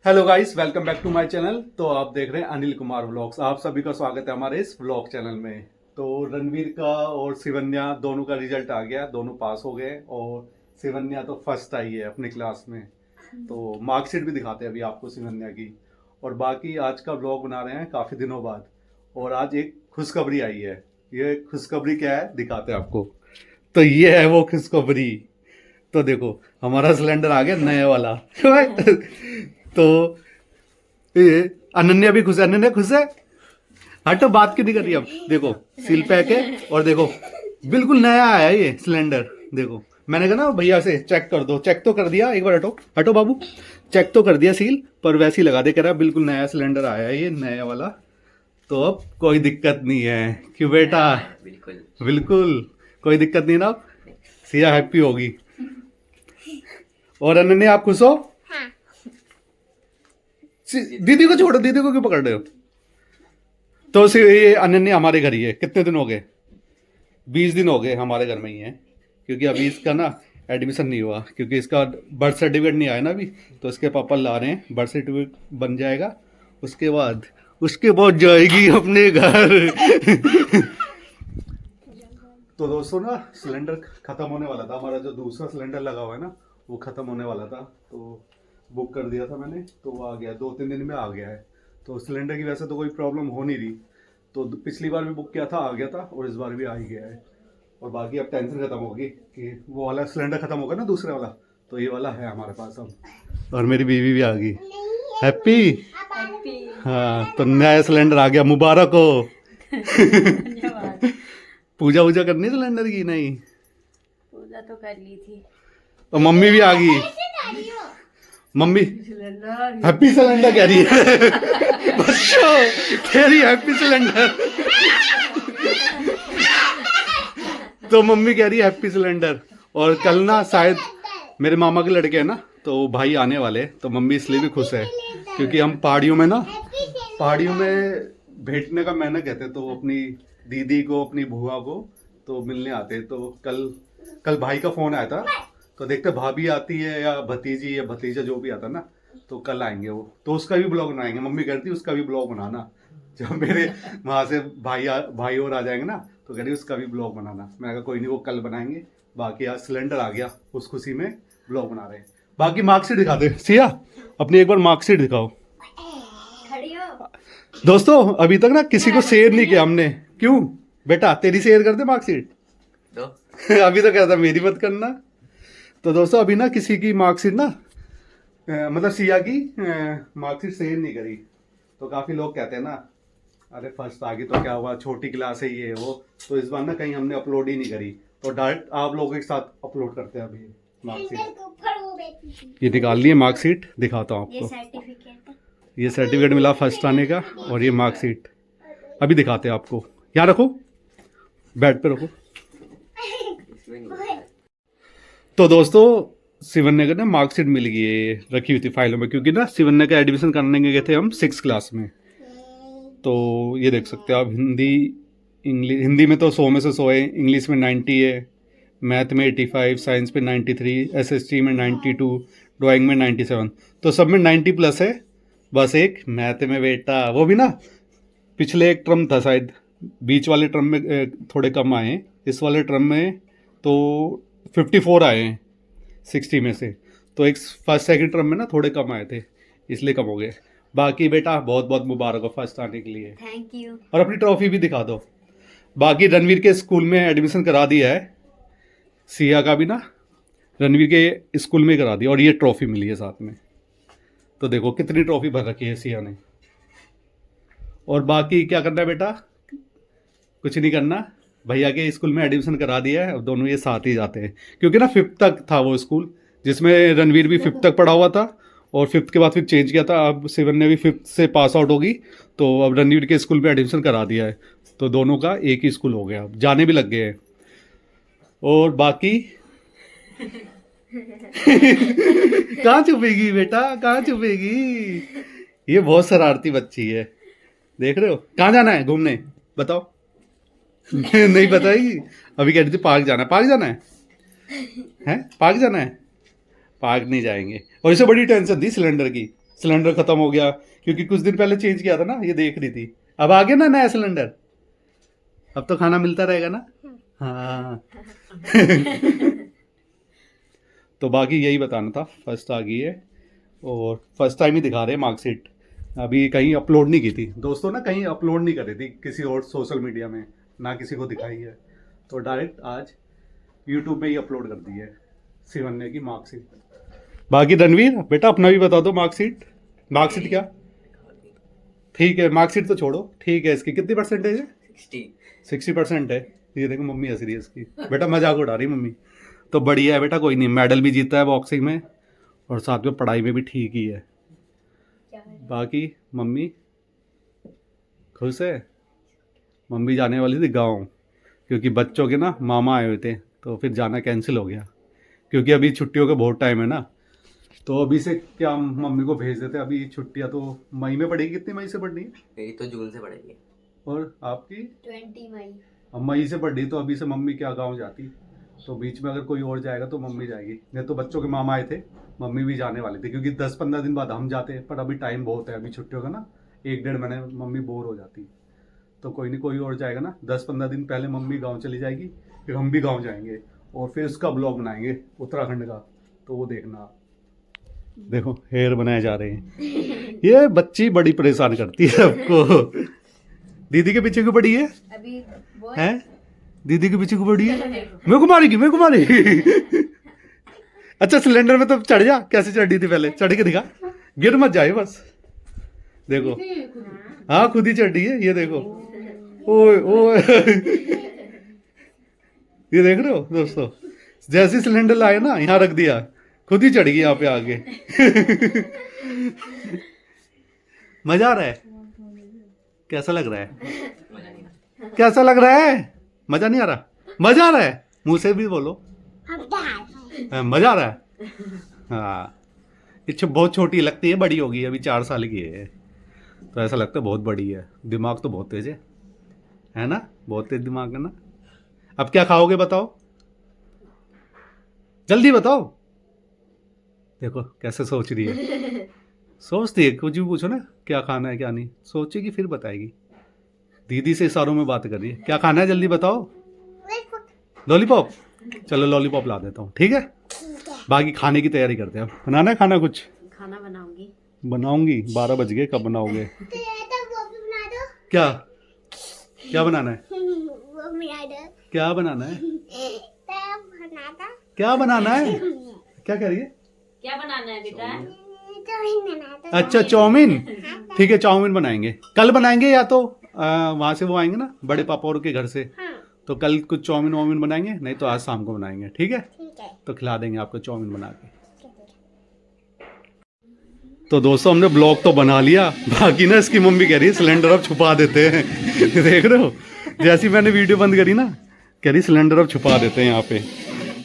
Hello guys, welcome back to my channel. तो आप देख रहे हैं अनिल कुमार व्लॉग्स। आप सभी का स्वागत है हमारे इस व्लॉग चैनल में। तो रणवीर का और शिवन्या दोनों का रिजल्ट आ गया, दोनों पास हो गए और शिवन्या तो फर्स्ट आई है अपनी क्लास में। तो मार्कशीट भी दिखाते हैं अभी आपको शिवन्या की। और बाकी आज का व्लॉग बना रहे हैं काफ़ी दिनों बाद, और आज एक खुशखबरी आई है। ये खुशखबरी क्या है दिखाते हैं आपको। तो ये है वो खुशखबरी। तो देखो, हमारा सिलेंडर आ गया नया वाला। तो ये अनन्या भी खुश है। अनन्या खुश है। हटो, बात क्यों नहीं कर रही। अब देखो, सील पैक है और देखो बिल्कुल नया आया है ये सिलेंडर। देखो, मैंने कहा ना भैया से चेक कर दो, चेक तो कर दिया एक बार। हटो हटो बाबू, चेक तो कर दिया सील, पर वैसे ही लगा दे। कह रहा बिल्कुल नया सिलेंडर आया है ये, नया वाला। तो अब कोई दिक्कत नहीं है। क्यों बेटा? बिल्कुल बिल्कुल कोई दिक्कत नहीं ना। सिया हैप्पी होगी। और अनन्या आप खुश हो? हाँ। दीदी को छोड़ो, दीदी को क्यों पकड़ रहे हो? तो ये अनन्या हमारे घर ही है। कितने दिन हो गए? 20 दिन हो गए हमारे घर में ही है। क्योंकि अभी इसका ना एडमिशन नहीं हुआ, क्योंकि इसका बर्थ सर्टिफिकेट नहीं आया ना अभी। तो इसके पापा ला रहे हैं, बर्थ सर्टिफिकेट बन जाएगा उसके बाद जाएगी अपने घर। तो दोस्तों ना, सिलेंडर खत्म होने वाला था। हमारा जो दूसरा सिलेंडर लगा हुआ है ना, वो खत्म होने वाला था। तो बुक कर दिया था मैंने, तो वो आ गया। 2-3 दिन में आ गया है। तो सिलेंडर की वैसे तो कोई प्रॉब्लम हो नहीं रही। तो पिछली बार भी बुक किया था, आ गया था, और इस बार भी आ ही गया है। और बाकी अब टेंशन खत्म होगी कि वो वाला सिलेंडर खत्म होगा ना, दूसरे वाला। तो ये वाला है हमारे पास अब। और मेरी बीवी भी आ गई। हैप्पी। हाँ, तो नया सिलेंडर आ गया, मुबारक हो। धन्यवाद। पूजा वूजा करनी सिलेंडर की? नहीं, पूजा तो कर ली थी। और मम्मी भी आ गई। मम्मी सिलेंडर हैप्पी सिलेंडर कह रही है। बच्चों कह रही हैप्पी सिलेंडर। तो मम्मी कह रही है हैप्पी सिलेंडर। और कल ना शायद मेरे मामा के लड़के हैं ना, तो भाई आने वाले हैं। तो मम्मी इसलिए भी खुश है, क्योंकि हम पहाड़ियों में भेंटने का मैंने कहते, तो अपनी दीदी को, अपनी बुआ को तो मिलने आते। तो कल भाई का फोन आया था। तो देखते भाभी आती है या भतीजी या भतीजा जो भी आता ना, तो कल आएंगे वो। तो उसका भी ब्लॉग बनाएंगे। मम्मी कहती उसका भी ब्लॉग बनाना। जब मेरे वहाँ से भाई और आ जाएंगे ना, तो कह रही उसका भी ब्लॉग बनाना। मैंने कहा कोई नहीं, वो कल बनाएंगे। बाकी आज सिलेंडर आ गया, उस खुशी में ब्लॉग बना रहे हैं। बाकी मार्कशीट दिखाते हैं। सिया, अपनी एक बार मार्कशीट दिखाओ। खड़ी हो। दोस्तों, अभी तक ना किसी को शेयर नहीं किया हमने। क्यों बेटा? तेरी शेयर कर दे मार्कशीट। तो अभी तो कहता मेरी मत करना। तो दोस्तों, अभी ना किसी की मार्कशीट ना मतलब सिया की मार्कशीट शेयर नहीं करी। तो काफ़ी लोग कहते हैं ना, अरे फर्स्ट आ गई तो क्या हुआ, छोटी क्लास है ये वो। तो इस बार ना कहीं हमने अपलोड ही नहीं करी। तो डायरेक्ट आप लोगों के साथ अपलोड करते हैं अभी मार्कशीट। ये निकाल लिए मार्कशीट, दिखाता हूँ ये आपको। सर्टिफिकेट ये सर्टिफिकेट मिला फर्स्ट आने का, और ये मार्कशीट अभी दिखाते हैं आपको। यहाँ रखो, बेड पे रखो। इसमें नहीं होता है। तो दोस्तों, शिवन्या को ना मार्कशीट मिल गई है, रखी हुई थी फाइलों में। क्योंकि ना शिवन्या का एडमिशन करने गए थे हम 6 क्लास में। तो ये देख सकते हो आप, हिंदी में तो 100 में से 100 है, इंग्लिश में 90 है, मैथ में 85, साइंस में 93, एसएसटी में 92, ड्राइंग में 97। तो सब में 90+ है। बस एक मैथ में बेटा, वो भी ना पिछले एक टर्म था शायद, बीच वाले टर्म में थोड़े कम आए हैं। इस वाले टर्म में तो 54 आए हैं 60 में से। तो एक फर्स्ट सेकंड टर्म में ना थोड़े कम आए थे, इसलिए कम हो गए। बाकी बेटा बहुत बहुत मुबारक हो फर्स्ट आने के लिए। Thank you. और अपनी ट्रॉफी भी दिखा दो। बाकी रणवीर के स्कूल में एडमिशन करा दिया है। सिया का भी ना रणवीर के स्कूल में करा दिया, और ये ट्रॉफी मिली है साथ में। तो देखो कितनी ट्रॉफी भर रखी है सिया ने। और बाकी क्या करना है बेटा? कुछ नहीं करना। भैया के स्कूल में एडमिशन करा दिया है, अब दोनों ये साथ ही जाते हैं। क्योंकि ना 5th तक था वो स्कूल, जिसमें रणवीर भी 5th तक पढ़ा हुआ था, और 5th के बाद फिर चेंज किया था। अब शिवन ने भी 5th से पास आउट होगी, तो अब रणवीर के स्कूल में एडमिशन करा दिया है। तो दोनों का एक ही स्कूल हो गया, अब जाने भी लग गए हैं। और बाकी कहाँ छुपेगी बेटा, कहाँ छुपेगी? ये बहुत शरारती बच्ची है, देख रहे हो। कहाँ जाना है घूमने बताओ? नहीं बताएगी। अभी कह रही थी पार्क जाना है। पार्क जाना है? पार्क जाना है? पार्क नहीं जाएंगे। और इसे बड़ी टेंशन थी सिलेंडर की। सिलेंडर खत्म हो गया, क्योंकि कुछ दिन पहले चेंज किया था ना, ये देख रही थी। अब आ गया ना नया सिलेंडर, अब तो खाना मिलता रहेगा ना। हाँ तो बाकी यही बताना था, फर्स्ट आ गई है और फर्स्ट टाइम ही दिखा रहे हैं मार्कशीट। अभी कहीं अपलोड नहीं की थी दोस्तों ना, कहीं अपलोड नहीं करी थी किसी और सोशल मीडिया में, ना किसी को दिखाई है, तो डायरेक्ट आज यूट्यूब पे ही अपलोड कर दी है शिवन्या की मार्कशीट। बाकी रणवीर बेटा अपना भी बता दो मार्कशीट। मार्कशीट क्या, ठीक है मार्कशीट तो छोड़ो, ठीक है इसकी कितनी परसेंटेज है? 60% है। ये देखो मम्मी हंस रही है इसकी, बेटा मजाक उड़ा रही मम्मी। तो बढ़िया है बेटा, कोई नहीं, मेडल भी जीता है बॉक्सिंग में और साथ में पढ़ाई में भी ठीक ही है। बाकी मम्मी खुश है? मम्मी जाने वाली थी गांव, क्योंकि बच्चों के ना मामा आए हुए थे, तो फिर जाना कैंसिल हो गया, क्योंकि अभी छुट्टियों का बहुत टाइम है ना, तो अभी से क्या हम मम्मी को भेज देते। अभी छुट्टियां तो मई में पड़ेगी, कितनी मई से पढ़नी है? मेरी तो जून से पड़ेगी। और आपकी? 20 मई। अब मई से पढ़ी, तो अभी से मम्मी क्या गांव जाती, तो बीच में अगर कोई और जाएगा तो मम्मी जाएगी, नहीं तो बच्चों के मामा आए थे, मम्मी भी जाने वाली थी, क्योंकि 10-15 दिन बाद हम जाते हैं, पर अभी टाइम बहुत है अभी छुट्टियों का ना, 1-1.5 महीने मम्मी बोर हो जाती, तो कोई नहीं कोई और जाएगा ना। 10-15 दिन पहले मम्मी गाँव चली जाएगी, फिर हम भी गाँव जाएंगे और फिर उसका ब्लॉग बनाएंगे उत्तराखंड का, तो वो देखना। देखो हेयर बनाए जा रहे हैं, ये बच्ची बड़ी परेशान करती है सबको। दीदी के पीछे क्यों पड़ी है? अभी वो हैं? दीदी के पीछे क्यों पड़ी है? मेरे को मारेगी, मेरे को मारेगी। अच्छा सिलेंडर में तो चढ़ जा, कैसे चढ़ी थी पहले, चढ़ के दिखा, गिर मत जाए बस। देखो हाँ खुद ही चढ़ रही है, ये देखो, ओए ओए। ये देख रहे हो दोस्तों, जैसे सिलेंडर लाए ना यहाँ रख दिया, खुद ही चढ़ गई यहाँ पे आगे। मजा आ रहा है? कैसा लग रहा है? कैसा लग रहा है? मजा नहीं आ रहा? मजा आ रहा है, मुंह से भी बोलो। मजा आ रहा है? हाँ, ये बहुत छोटी लगती है, बड़ी होगी अभी 4 साल की है, तो ऐसा लगता है बहुत बड़ी है। दिमाग तो बहुत तेज है ना? बहुत तेज दिमाग है ना? अब क्या खाओगे बताओ, जल्दी बताओ। देखो कैसे सोच रही है, सोचती है, कुछ भी पूछो ना क्या खाना है क्या नहीं, सोचेगी फिर बताएगी। दीदी से इशारों में बात कर रही है, क्या खाना है जल्दी बताओ। लॉलीपॉप, चलो लॉलीपॉप ला देता हूँ, ठीक है। बाकी खाने की तैयारी करते हैं, बनाना है खाना कुछ? खाना बनाऊंगी। बनाऊंगी, 12 बज गए, कब बनाओगे? क्या क्या बनाना है? क्या बनाना है? क्या बनाना है? क्या कह रही है? क्या बनाना है बेटा? अच्छा चाउमीन, ठीक है चाउमीन बनाएंगे, कल बनाएंगे, या तो वहाँ से वो आएंगे ना बड़े पापा और के घर से, तो कल कुछ चाउमीन वाउमीन बनाएंगे, नहीं तो आज शाम को बनाएंगे, ठीक है। तो खिला देंगे आपको चाउमीन बना के। तो दोस्तों हमने ब्लॉग तो बना लिया, बाकी ना इसकी मम्मी कह रही है सिलेंडर अब छुपा देते हैं। देख रहे हो, जैसी मैंने वीडियो बंद करी ना, कह रही सिलेंडर अब छुपा देते हैं यहाँ पे,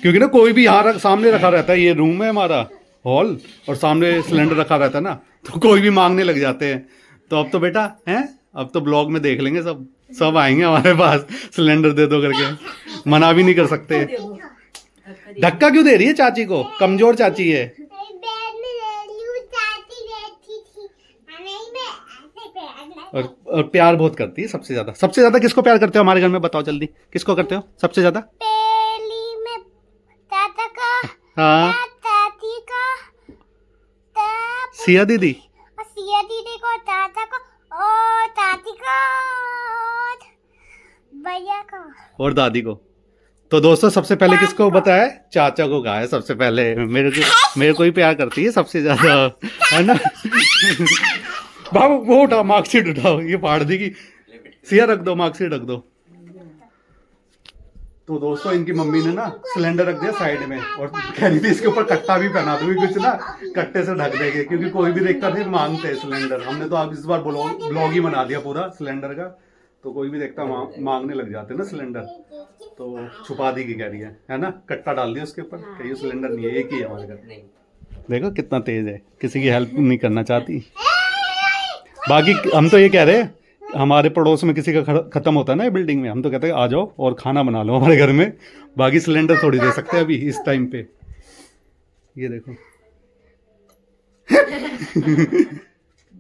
क्योंकि ना कोई भी यहाँ सामने रखा रहता है, ये रूम है हमारा हॉल, और सामने सिलेंडर रखा रहता है ना, तो कोई भी मांगने लग जाते हैं। तो अब तो बेटा हैं, अब तो ब्लॉग में देख लेंगे, सब आएंगे हमारे पास, सिलेंडर दे दो करके, मना भी नहीं कर सकते। धक्का क्यों दे रही है चाची को, कमजोर चाची है। और प्यार बहुत करती है, सबसे ज्यादा किसको प्यार करते हो हमारे घर में, बताओ जल्दी, किसको करते हो सबसे ज्यादा? हाँ सिया दीदी, को, चाचा को, और चाची को, भैया को, और दादी को। तो दोस्तों सबसे पहले किसको बताया? चाचा को कहा है सबसे पहले, मेरे को ही प्यार करती है सबसे ज्यादा, है ना। बाबू वो उठाओ, मार्कशीट उठाओ, ये फाड़ देगी। सिया रख दो, मार्कशीट रख दो। तो दोस्तों इनकी मम्मी ने ना सिलेंडर रख दिया साइड में, और कह रही थी इसके ऊपर कट्टा भी पहना दूंगी, कुछ ना कट्टे से ढक देंगे, क्योंकि कोई भी देखता फिर मांगते हैं सिलेंडर। हमने तो अब इस बार ब्लॉग ही बना दिया पूरा सिलेंडर का, तो कोई भी देखता मांगने लग जाते ना सिलेंडर, तो छुपा दी की कह रही है ना, कट्टा डाल दिया उसके ऊपर, कहिए सिलेंडर नहीं है, एक ही है हमारे घर। नहीं, देखो कितना तेज है, किसी की हेल्प नहीं करना चाहती। बाकी हम तो ये कह रहे हैं, हमारे पड़ोस में किसी का खत्म होता है ना बिल्डिंग में, हम तो कहते हैं आ जाओ और खाना बना लो हमारे घर में, बाकी सिलेंडर थोड़ी दे सकते हैं अभी इस टाइम पे। ये देखो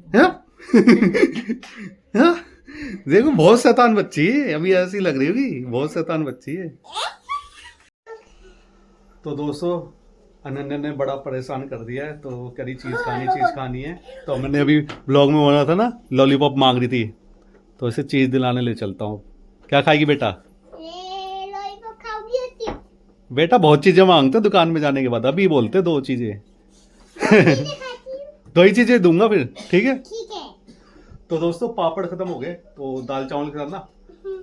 हाँ? हाँ? देखो बहुत शैतान बच्ची है, अभी ऐसी लग रही होगी, बहुत शैतान बच्ची है। तो दोस्तों अनन्या ने बड़ा परेशान कर दिया है, तो करी चीज़ खानी है। तो मैंने अभी ब्लॉग में बोला था ना लॉलीपॉप मांग रही थी, तो इसे चीज़ दिलाने ले चलता हूँ। क्या खाएगी बेटा? लॉलीपॉप खाओगी होती बेटा बहुत चीज़ें मांगते हैं दुकान में जाने के बाद, अभी बोलते 2 चीज़ें। खाती हूँ। 2 ही चीज़ें दूंगा फिर, ठीक है। ठीक है। तो दोस्तों पापड़ खत्म हो गए, तो दाल चावल के साथ ना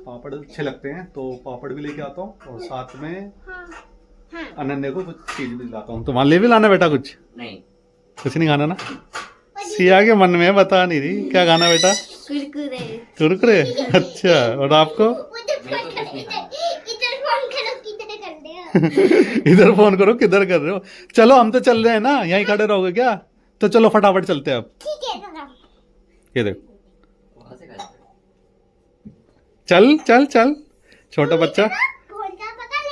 पापड़ अच्छे लगते हैं, तो पापड़ भी लेके आता हूँ और साथ में हाँ हाँ। अनन्या को कुछ चीज भी लाता हूँ। तो वहां ले भी लाना बेटा, कुछ नहीं नहीं खाना ना? सिया के मन में बता नहीं रही क्या खाना बेटा? कुरकुरे। कुरकुरे? अच्छा, और आपको? उधर मेरे फोन को कुछ नहीं करो, खाना। इधर फोन करो, किधर कर रहे हो? इधर फोन करो, किधर कर रहे हो? चलो हम तो चल रहे हैं ना, यहीं खड़े रहोगे क्या? तो चलो फटाफट चलते हैं अब। ठीक है दादा। ये देखो, वहाँ से खाते चल चल चल, छोटा बच्चा। फोन का पता ले,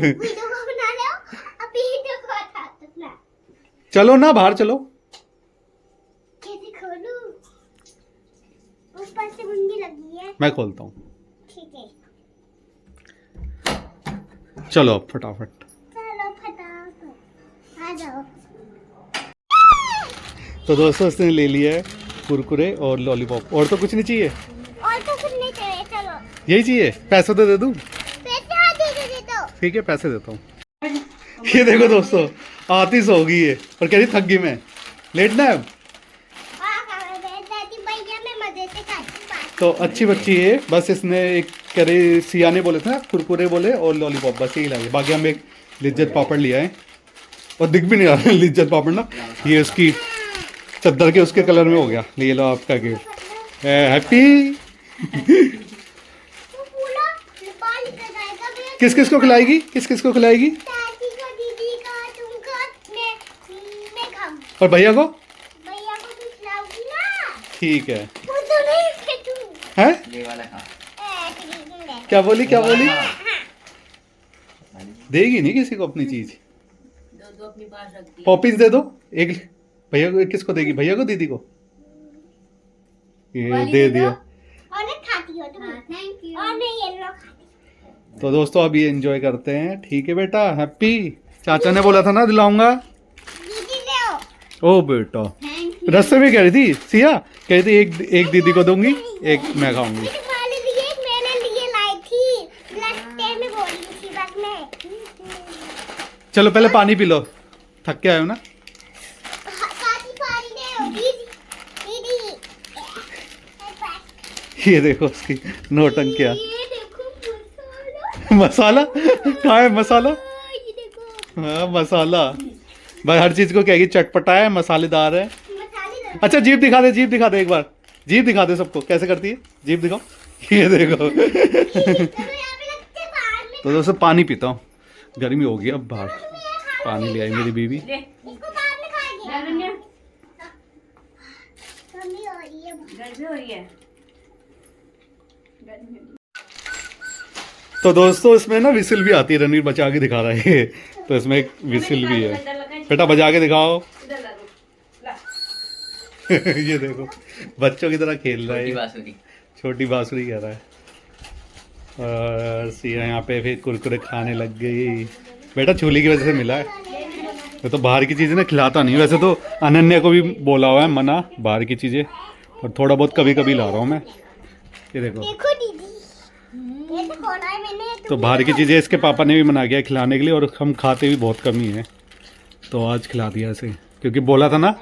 वीडियो को बना लो, अभी वीडियो को हटा दो। चलो ना, बाहर चलो। कैसे खोलूं? ऊपर से मुंडी लगी है। मैं खोलता हूँ, ठीक है। चलो अब फटाफट। चलो फटाफट आ जाओ। तो दोस्तों इसने ले लिया है कुरकुरे और लॉलीपॉप, और तो कुछ नहीं चाहिए? और तो कुछ नहीं चाहिए, चलो। यही चाहिए? पैसे तो दे दूँ? पैसे हाँ दे दो। ठीक है, पैसे देता हूँ। ये देखो दोस्तों, आती सो गई है और कह रही थक गई मैं, लेटना है अब। दादी भैया मैं मजे से खाती हूँ। तो अच्छी बच्ची है, बस इसने एक कह रही सिया ने बोले थे ना कुरकुरे बोले और लॉलीपॉप, बस यही लाए। बाकी हम एक लिज्जत पापड़ लिया है, और दिख भी नहीं रहा लिज्जत पापड़ ना, ये उसकी चद्दर के उसके कलर में हो गया। ये लो आपका गिफ्ट, हैप्पी। तो पूरा बाल निकल जाएगा भैया। किस किस को खिलाएगी? किस किस को खिलाएगी? दादी को, दीदी का, तुमको, मैं खाऊंगी। और भैया को? भैया को भी खिलाऊंगी ना। ठीक है। वो तो नहीं फेंकूं। हैं? ये वाला खा। क्या बोली, क्या बोली? हाँ। देगी नहीं किसी को अपनी चीज। दो अपनी पास रख दी। पॉपीज दे दो एक भैया को। किसको देगी? भैया को, दीदी को? ये वाली दे दे दो। दिया। और नहीं खाती हो तुम। Thank you. और नहीं येलो खाती। तो दोस्तों अब ये एंजॉय करते हैं, ठीक है बेटा? हैप्पी। चाचा ने बोला था ना दिलाऊंगा। दीदी ले आओ। ओ बेटा, थैंक यू। रस्ते में कह रही थी सिया, कह रही थी एक दीदी को दूंगी, एक मैं खाऊंगी। ये तुम्हारे लिए मेरे लिए लाई थी। रास्ते में बोली थी बस मैं। चलो पहले पानी पी लो, थक के आए हो ना। काटी पारी ले आओ दीदी। दीदी ये देखो उसकी नौटंकिया। ये देखो मसाला। मसाला कहाँ है? मसाला? ये देखो हाँ मसाला, भाई हर चीज को कहेगी चटपटा है, मसालेदार है। मसाले दो। अच्छा जीभ दिखा दे, जीभ दिखा दे एक बार, जीभ दिखा दे सबको कैसे करती है, जीभ दिखाओ। ये देखो। चलो यहाँ पे लगते हैं बाहर में। तो दोस्तों पानी पीता हूँ, गर्मी हो गई अब बाहर। पानी ले आई मेरी बीवी। ले इसको बाद में खाएंगे। लावण्या, ठंडी हो रही है। गर्मी हो रही है। गर्मी। तो दोस्तों इसमें ना विसिल भी आती है, रणवीर बचा के दिखा रहा है ये। तो इसमें एक विसिल भी है, बेटा बजा के दिखाओ। इधर ला दो। ला। ये देखो बच्चों की तरह खेल रहा छोटी है, बांसुरी। छोटी बांसुरी कह रहा है। और सिया यहाँ पे फिर कुरकुरे खाने लग गई। बेटा चूली की वजह से मिला है, मैं तो बाहर की चीज़ें ना खिलाता नहीं। वैसे तो अनन्या को भी बोला हुआ है मना बाहर की चीज़ें, और थोड़ा बहुत कभी कभी ला रहा हूँ मैं। ये देखो, देखो दीदी, ये तो खोला है मैंने। तो बाहर की चीज़ें इसके पापा ने भी मना किया खिलाने के लिए, और हम खाते भी बहुत कम ही हैं, तो आज खिला दिया इसे, क्योंकि बोला था ना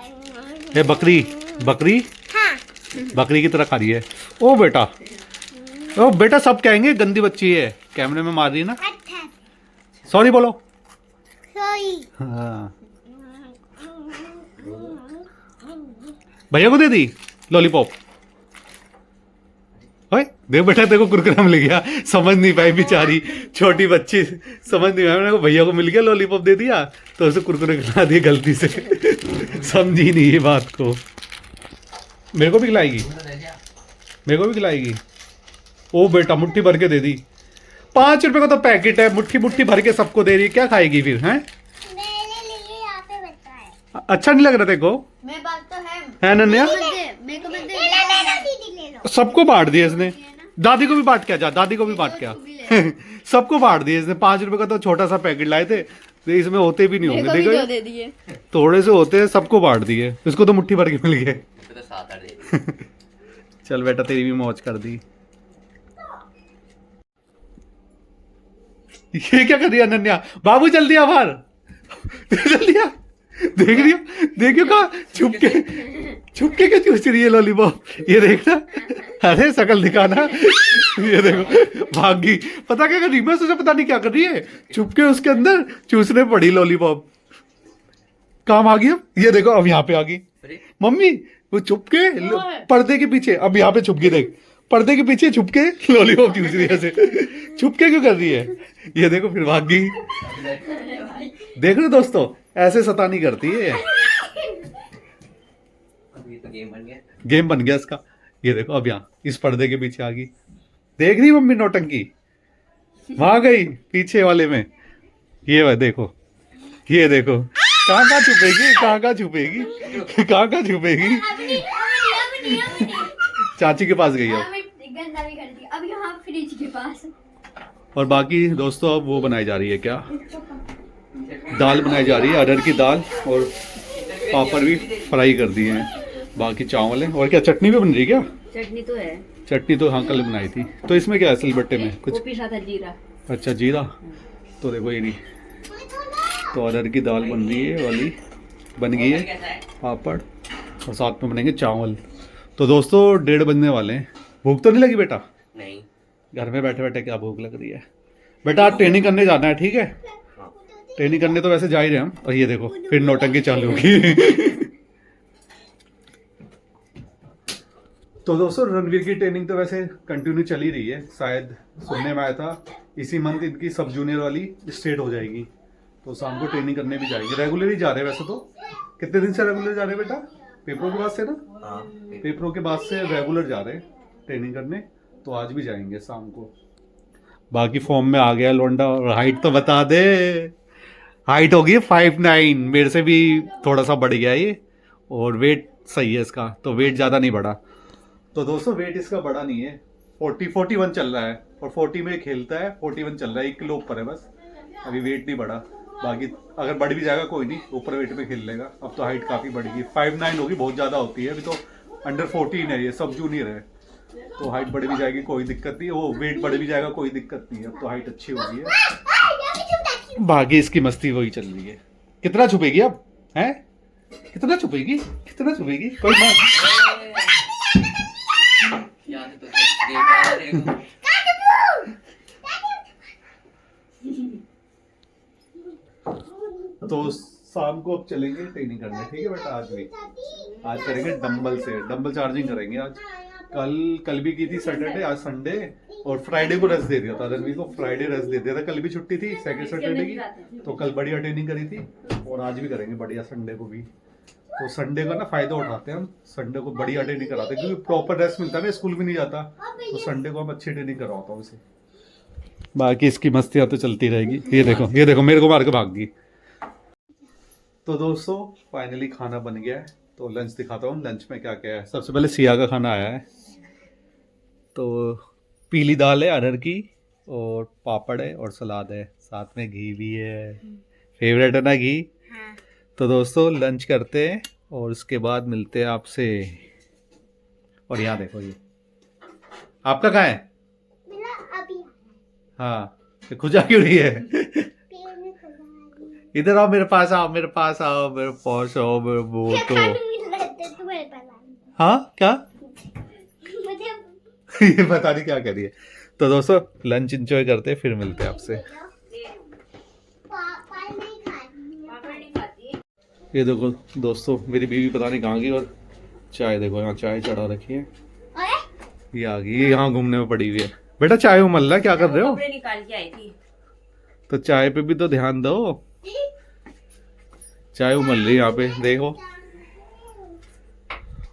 ये बकरी बकरी हाँ। बकरी की तरह खा रही है। ओ बेटा, ओ बेटा सब कहेंगे गंदी बच्ची है, कैमरे में मार रही है ना। अच्छा सॉरी बोलो। सॉरी। हाँ भैया को दे दी लॉलीपॉप। ओए देख बेटा देखो कुरकुरा मिल गया, समझ नहीं पाई बेचारी छोटी बच्ची, समझ नहीं पाई। मैंने कहा भैया को मिल गया लॉलीपॉप दे दिया, तो उसे कुरकुरे खिला दिए गलती से। समझी नहीं ये बात को। मेरे को भी खिलाएगी, मेरे को भी खिलाएगी। ओ बेटा मुट्ठी भर के दे दी। 5 रुपए का तो पैकेट है, मुट्ठी मुट्ठी भर के सबको दे रही है, क्या खाएगी फिर हैं? मेरे लिए यहाँ पे बचा है। अच्छा नहीं लग रहा देखो, मेरे पास तो है। है अनन्या? मेरे को मत दे। ले लो ले लो दीदी ले लो। सबको बांट दिया इसने, दादी को भी बांट के आ, जा दादी को भी बांट के आ। सबको बांट दिया इसने। 5 रुपए का तो छोटा सा पैकेट लाए थे, तो इसमें होते भी नहीं मेरे होंगे, को भी देखो दो दे दिए। थोड़े से होते हैं, सबको बांट दिए। इसको तो मुट्ठी भर के मिल गए। इसको तो 7-8 दे दिए। चल बेटा तेरी भी मौज कर दी। ये क्या कर रही है अनन्या? बाबू जल्दी आ बाहर, जल्दी आ। देख रही हो, देखियो कहा छुपके के चूस रही है लॉलीपॉप। ये देखना, अरे शकल दिखाना। ये देखो भाग गई। पता क्या कर रही है? मैं सोचा पता नहीं क्या कर रही है, छुपके उसके अंदर चूसने पड़ी लॉलीपॉप। काम आ गई अब। ये देखो अब यहाँ पे आ गई अरे मम्मी। वो छुपके पर्दे के पीछे, अब यहाँ पे छुप गई। देख पर्दे के पीछे छुपके लॉलीपॉप चूस रही है ऐसे। छुपके क्यों कर रही है? ये देखो फिर भाग गई। देख रहे हो दोस्तों, ऐसे शैतानी करती है। अब ये तो गेम बन गया। गेम बन गया इसका। ये देखो अब यहाँ इस पर्दे के पीछे आ गई। देख रही मम्मी नौटंकी? वहां गई पीछे वाले में। ये वह देखो, ये देखो कहाँ छुपेगी, कहाँ छुपेगी, कहाँ छुपेगी। चाची के पास गई अब। गंदा भी कर दिया। अब यहाँ फ्रिज के पास। और बाकी दोस्तों अब वो बनाई जा रही है, क्या दाल बनाई जा रही है, अरहर की दाल, और पापड़ भी फ्राई कर दिए हैं। बाकी चावल है, और क्या चटनी भी बन रही है क्या? चटनी तो है। चटनी तो हाँ कल बनाई थी। तो इसमें क्या है सिलबट्टे में कुछ? वो पिसा था जीरा। अच्छा जीरा। तो देखो ये नहीं, तो अरहर की दाल बन रही है वाली, बन गई है, पापड़, और साथ में बनेंगे चावल। तो दोस्तों 1:30 बजने वाले हैं। भूख तो नहीं लगी बेटा? नहीं। घर में बैठे बैठे क्या भूख लग रही है? बेटा आज ट्रेनिंग करने जाना है, ठीक है? हाँ। ट्रेनिंग करने तो वैसे जा ही रहे हम। और ये देखो फिर नौटंकी चालू होगी। तो दोस्तों रणवीर की ट्रेनिंग तो वैसे कंटिन्यू चल ही रही है। शायद सुनने में आया था इसी मंथ इनकी सब जूनियर वाली स्टेट हो जाएगी, तो शाम को ट्रेनिंग करने भी जाएंगे। रेगुलर ही जा रहे हैं वैसे तो। कितने दिन से रेगुलर जा रहे हैं बेटा? पेपरों के बाद से ना? हाँ। पेपरों के बाद से रेगुलर जा रहे हैं ट्रेनिंग करने, तो आज भी जाएंगे शाम को। बाकी फॉर्म में आ गया लोंडा। और हाइट तो बता दे, हाइट होगी 5'9", मेरे से भी थोड़ा सा बढ़ गया ये। और वेट सही है इसका, तो वेट ज़्यादा नहीं बढ़ा। तो दोस्तों वेट इसका बढ़ा नहीं है, 41 चल रहा है, और 40 में खेलता है। 41 चल रहा है, 1 किलो ऊपर है बस, अभी वेट नहीं बढ़ा। बाकी अगर बढ़ भी जाएगा कोई नहीं, ऊपर वेट में खेल लेगा। अब तो हाइट काफ़ी बढ़ गई, 5'9" होगी, बहुत ज़्यादा होती है। अभी तो अंडर 14 है, ये सब जूनियर है, तो हाइट बढ़ भी जाएगी कोई दिक्कत नहीं। वो वेट बढ़ भी जाएगा कोई दिक्कत नहीं है, अब तो हाइट अच्छी हो गई है। बाकी इसकी मस्ती वही चल रही है। कितना छुपेगी अब हैं? कितना छुपेगी, कितना छुपेगी? कोई ना। याद है तो देख आ रहे हो। तो शाम को अब चलेंगे ट्रेनिंग करने, ठीक है बेटा? आज भी, आज करेंगे डंबल से, डंबल चार्जिंग करेंगे आज। कल भी की थी सैटरडे, आज संडे, और फ्राइडे को रेस्ट दे दिया था। रणवीर को फ्राइडे रेस्ट दे दिया था, कल भी छुट्टी थी सेकंड सैटरडे की, तो कल बढ़िया ट्रेनिंग करी थी। और आज भी करेंगे बढ़िया संडे को भी। तो संडे का ना फायदा उठाते हैं हम, संडे को बढ़िया ट्रेनिंग कराते हैं, क्योंकि प्रॉपर रेस्ट मिलता है ना, स्कूल भी नहीं जाता, तो संडे को हम अच्छी ट्रेनिंग करवाता हूँ इसे। बाकी इसकी मस्तियाँ तो चलती रहेगी। ये देखो, ये देखो मेरे को मार के भाग गई। तो दोस्तों फाइनली खाना बन गया है, तो लंच दिखाता हूँ। लंच में क्या क्या है। सबसे पहले सिया का खाना आया है, तो पीली दाल है अरहर की, और पापड़ है, और सलाद है, साथ में घी भी है। फेवरेट है ना घी? हाँ। तो दोस्तों लंच करते हैं, और उसके बाद मिलते हैं आपसे। और यहाँ देखो, ये आपका कहाँ है? मेरा अभी हाँ, ये खुजा क्यों रही है? पेड़ में खुदा है। इधर आओ, मेरे पास आओ, मेरे पास आओ, मेरे पास आओ, मेरे वो क्या तो। खाने मिल रहा है तुम्हारे पास? हाँ क्या? मुझे ये बता नहीं क्या कह रही है। तो दोस्तों लंच एंजॉय करते हैं, फिर मिलते हैं आपसे। पापा नहीं खाती। पापड़ नहीं खाती। ये देखो दोस्तों मेरी बीवी पता नहीं कहाँ गई, और चाय देखो यहाँ चाय चढ़ा रखी है। अरे ये आ गई, ये यहाँ घूमने में पड़ी हुई है। बेटा चाय उमल रहा है, क्या कर रहे हो? कपड़े निकाल के आई थी। तो चाय पे भी तो ध्यान दो, चाय उमल रही है यहाँ पे देखो।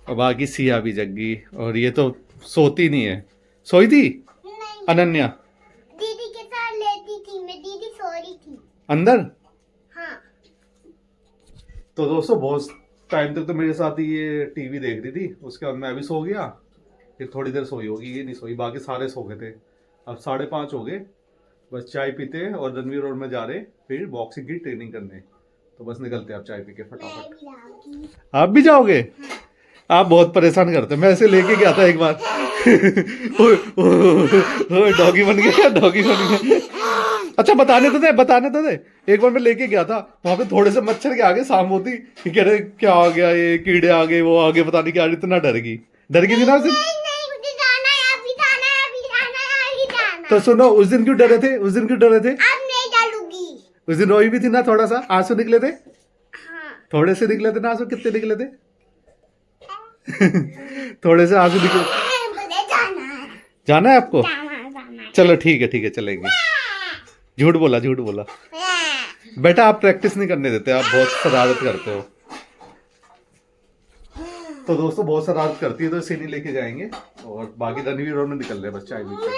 और बाकी सिया भी जग गई, और ये तो सोती नहीं है। सोई थी नहीं, अनन्या दीदी के साथ लेटी थी मैं, दीदी सो रही थी। अंदर? हाँ। तो दोस्तों बहुत टाइम तक तो मेरे साथ ही ये टीवी देख रही थी, उसके बाद मैं भी सो गया, फिर थोड़ी देर सोई होगी, ये नहीं सोई, बाकी सारे सो गए थे। अब 5:30 हो गए, बस चाय पीते हैं और रणवीर और मैं जा रहे फिर बॉक्सिंग की ट्रेनिंग करने। तो बस निकलते हैं आप चाय पी के मैं फटाफट। भी लाऊंगी। आप भी जाओगे? आप बहुत परेशान करते हैं, मैं ऐसे लेके गया था एक बार। डॉगी बन गया, डॉगी बन गया। अच्छा बताने तो दे। एक बार मैं लेके गया था, वहां पे थोड़े से मच्छर के आगे शाम होती, कह रहे क्या आ गया, ये कीड़े आ गए, वो आगे, पता नहीं क्या, इतना डर गई थी ना उस दिन। नहीं मुझे जाना है, अभी जाना है, अभी जाना है, अभी जाना तो है। सुनो, उस दिन क्यों डरे थे? अब नहीं डालूंगी। उस दिन रोई भी थी ना, थोड़ा सा आंसू निकले थे, हाँ। थोड़े से निकले थे ना आंसू, कितने निकले थे? थोड़े से आंसू निकले। मुझे जाना है, जाना है आपको? जाना है। चलो ठीक है चलेंगे। झूठ बोला। बेटा आप प्रैक्टिस नहीं करने देते, आप बहुत शरारत करते हो। तो दोस्तों बहुत शरारत करती है, तो इसे नहीं लेके जाएंगे, और बाकी रणवीर और मैं निकल रहे हैं बस चाय पी के। मुझे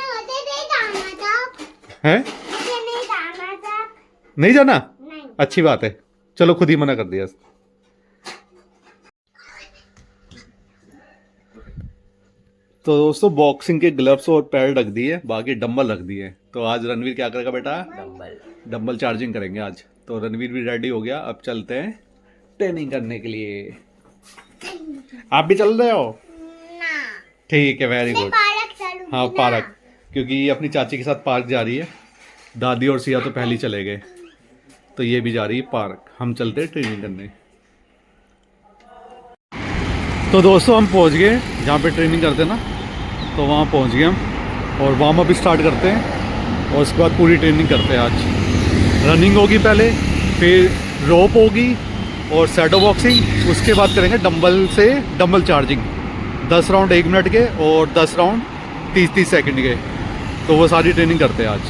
नहीं जाना था। हैं? मुझे नहीं जाना था। नहीं जाना? नहीं। अच्छी बात है, चलो खुद ही मना कर दिया। तो दोस्तों बॉक्सिंग के ग्लव्स और पैड रख दिए, बाकी डंबल रख दिए। तो आज रणवीर क्या करेगा बेटा? डंबल। डंबल चार्जिंग करेंगे आज। तो रणवीर भी रेडी हो गया, अब चलते हैं ट्रेनिंग करने के लिए। आप भी चल रहे हो? ना। ठीक है, वेरी मैं गुड। पार्क चलूंगी हाँ ना। पार्क, क्योंकि ये अपनी चाची के साथ पार्क जा रही है। दादी और सिया तो पहले ही चले गए, तो ये भी जा रही है पार्क। हम चलते हैं ट्रेनिंग करने। तो दोस्तों हम पहुंच गए जहाँ पे ट्रेनिंग करते हैं ना, तो वहाँ पहुंच गए हम, और वार्म अप स्टार्ट करते हैं, और उसके बाद पूरी ट्रेनिंग करते हैं। आज रनिंग होगी पहले, फिर रोप होगी और शैडो बॉक्सिंग, उसके बाद करेंगे डंबल से डंबल चार्जिंग, 10 राउंड 1 मिनट के और 10 राउंड 30-30 सेकंड के। तो वो सारी ट्रेनिंग करते हैं आज।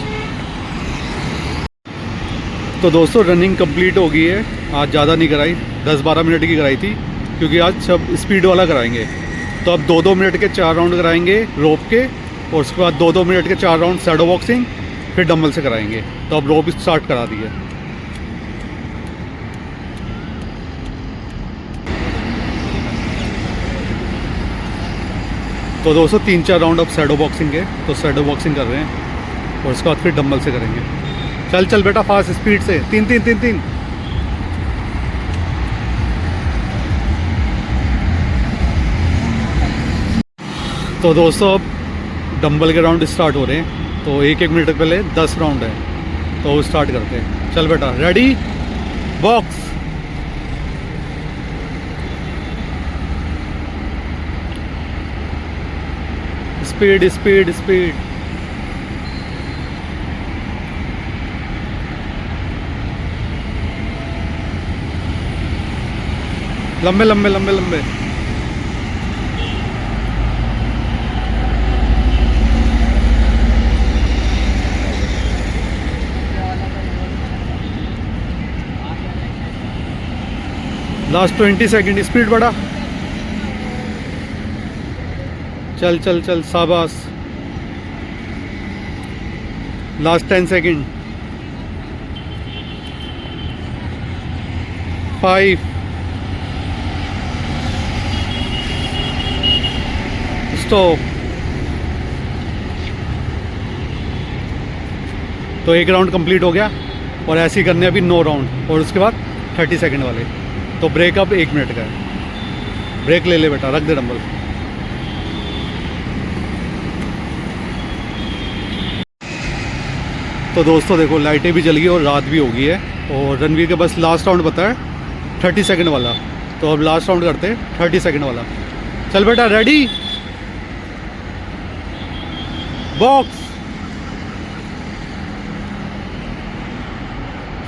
तो दोस्तों रनिंग कंप्लीट हो गई है, आज ज़्यादा नहीं कराई, 10-12 मिनट की कराई थी, क्योंकि आज सब स्पीड वाला कराएंगे। तो अब 2-2 मिनट के 4 राउंड कराएंगे रोप के, और उसके बाद 2-2 मिनट के 4 राउंड शैडो बॉक्सिंग, फिर डंबल से कराएंगे। तो अब रोप स्टार्ट करा दिए। तो दोस्तों 3-4 राउंड अब शैडो बॉक्सिंग के, तो शैडो बॉक्सिंग कर रहे हैं, और उसके बाद फिर डंबल से करेंगे। चल बेटा फास्ट स्पीड से, 3-3-3-3। तो दोस्तों अब डंबल के राउंड स्टार्ट हो रहे हैं, तो 1-1 मिनट पहले 10 राउंड है, तो वो स्टार्ट करते हैं। चल बेटा ready, box. Speed speed speed. लंबे लंबे लंबे लंबे। लास्ट 20 सेकंड, स्पीड बढ़ा। चल चल चल, शाबाश। Last 10 second. 5, स्टॉप। तो 1 राउंड कंप्लीट हो गया, और ऐसे ही करने अभी 9 राउंड, और उसके बाद 30 सेकंड वाले। तो ब्रेक अब 1 मिनट का है। ब्रेक ले ले बेटा, रख दे डंबल। तो दोस्तों देखो लाइटें भी जल गई और रात भी हो गई है, और रणवीर के बस लास्ट राउंड बता है 30 सेकंड वाला। तो अब लास्ट राउंड करते हैं 30 सेकंड वाला। चल बेटा रेडी, बॉक्स।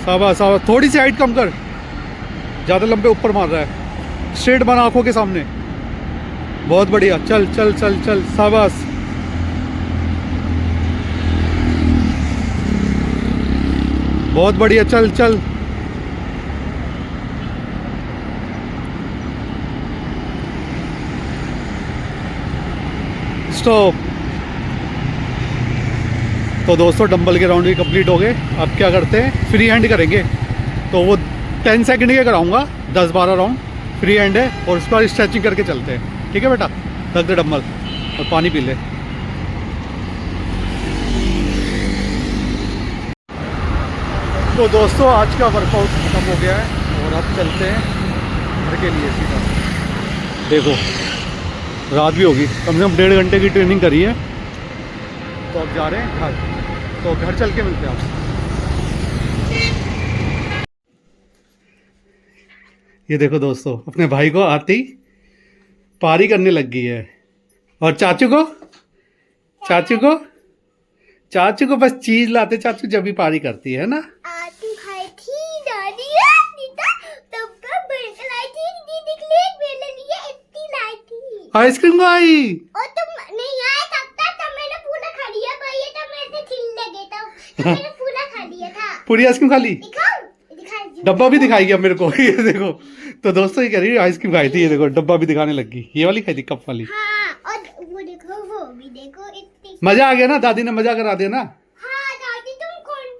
शाबाश शाबाश, थोड़ी सी हाइट कम कर, ज़्यादा लंबे ऊपर मार रहा है। स्ट्रेट बना आंखों के सामने, बहुत बढ़िया। चल चल चल चल, शाबाश। बहुत बढ़िया, चल चल। स्टॉप। तो दोस्तों डंबल के राउंड भी कंप्लीट हो गए। अब क्या करते हैं, फ्री हैंड करेंगे। तो वो 10 सेकंड के कराऊंगा, 10-12 राउंड फ्री हैंड है, और उसके बाद स्ट्रेचिंग करके चलते हैं। ठीक है बेटा, रख दे डम्बल और पानी पी ले। तो दोस्तों आज का वर्कआउट खत्म हो गया है और अब चलते हैं घर के लिए सीधा। देखो रात भी होगी, कम से कम 1.5 घंटे की ट्रेनिंग करी है, तो अब जा रहे हैं घर। तो घर चल के मिलते हैं आपसे। ये देखो दोस्तों, अपने भाई को आते ही पारी करने लग गई है, और चाचू को बस चीज लाते चाचू जब भी पारी करती है ना। आती खाई थी दादी नीता, तब का बर्गर लाई थी दीदी के लिए, मेरे लिए इतनी लाई थी। आइसक्रीम खाई। और तुम नहीं आए तब मैंने पूरा खा लिया भाई, ये तो मेरे से छिल लगे तो मैंने पूरा खा लिया था। पूरी आइसक्रीम खा ली, दिखाओ डब्बा भी दिखाई गया मेरे को। ये देखो, तो दोस्तों ये कह रही है आइसक्रीम खाई थी, ये देखो डब्बा भी दिखाने लगी। ये वाली खाई थी, कप वाली। हाँ, और वो देखो, वो भी देखो इतनी। मजा आ गया ना, दादी ने मजा करा दिया ना। हाँ दादी, तुम कोल्ड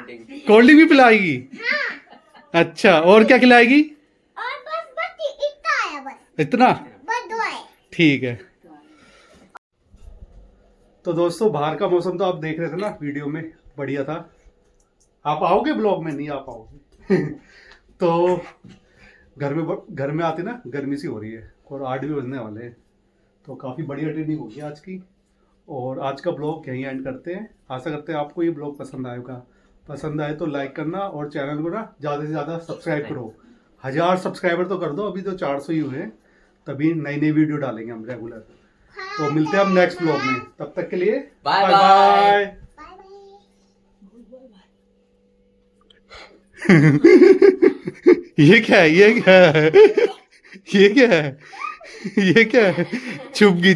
ड्रिंक कोल्ड ड्रिंक भी पिलाएगी? हाँ, अच्छा, और क्या खिलाएगी? और बस इतना आया, बस इतना? बस 2 आए। ठीक है। तो दोस्तों बाहर का मौसम तो आप देख रहे थे ना वीडियो में, बढ़िया था। आप आओगे ब्लॉग में? नहीं आ पाओगे। तो घर में आते ना गर्मी सी हो रही है, और 8 भी बजने वाले हैं, तो काफ़ी बढ़िया ट्रेनिंग होगी आज की। और आज का ब्लॉग यहीं एंड करते हैं। आशा करते हैं आपको ये ब्लॉग पसंद आएगा। पसंद आए तो लाइक करना, और चैनल को ना ज़्यादा से ज़्यादा सब्सक्राइब करो। 1000 सब्सक्राइबर तो कर दो, अभी तो 400 ही हुए हैं, तभी नई वीडियो डालेंगे हम रेगुलर। तो मिलते हैं हम नेक्स्ट ब्लॉग में, तब तक के लिए बाय बाय। बाय। ये क्या है? ये क्या है? ये क्या है? ये क्या है? चुप गई।